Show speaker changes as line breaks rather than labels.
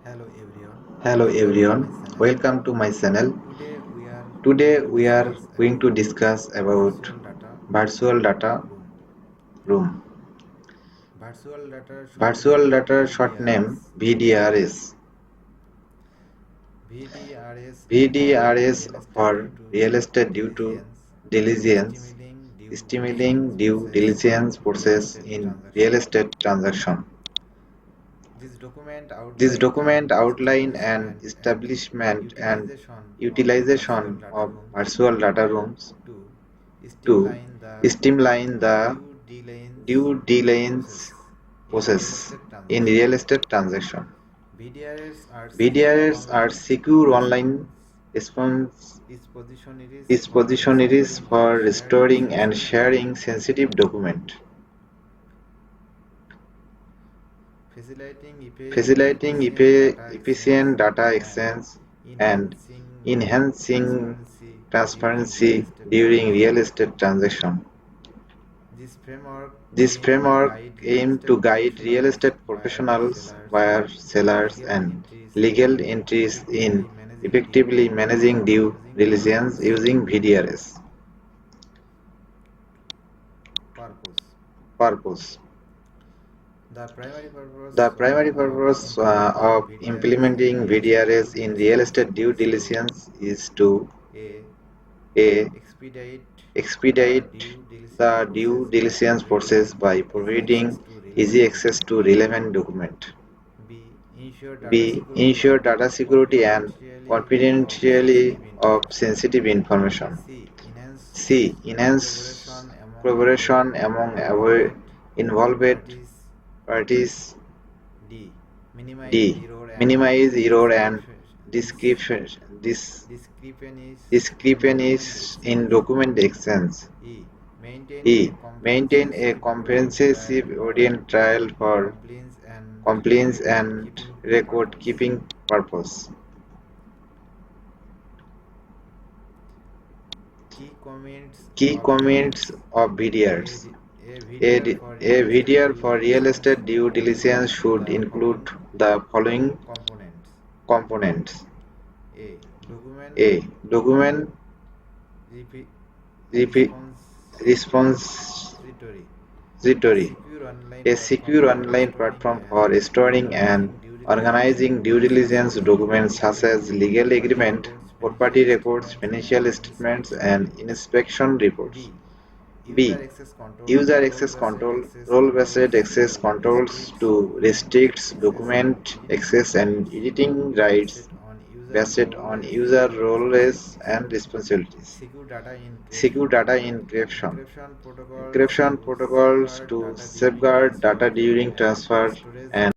Hello everyone, welcome to my channel. Today we are going to discuss about virtual data room. Virtual data short name VDRs. VDRs for Real Estate Due Diligence, stimulating due diligence process in real estate transaction. This document outline an establishment and utilization of virtual data rooms to streamline the due diligence process in real estate transaction. VDRs are secure online repositories for storing and sharing sensitive documents, facilitating efficient data exchange and enhancing transparency during real estate transactions. This framework aims to guide real estate professionals, buyers, sellers, and legal entities in effectively managing due diligence using VDRs. Purpose. The primary purpose of implementing VDRs in real estate due diligence is to a. expedite the due diligence process by providing easy access to relevant documents. B. Ensure data security and confidentiality of sensitive information. C. Enhance collaboration among involved parties. D. Minimize error and discrepancies in document exchange. E. Maintain a comprehensive audit trail for compliance and record keeping purpose. Key comments of VDRs. A VDR for real estate due diligence should include the following components. A. Document repository. A secure online platform for storing and organizing due diligence documents such as legal agreement, property records, financial statements, and inspection reports. B. User access control. Role-based access controls to restrict document access and editing rights based on user roles and responsibilities. Secure data encryption. Encryption protocols to safeguard data during transfer and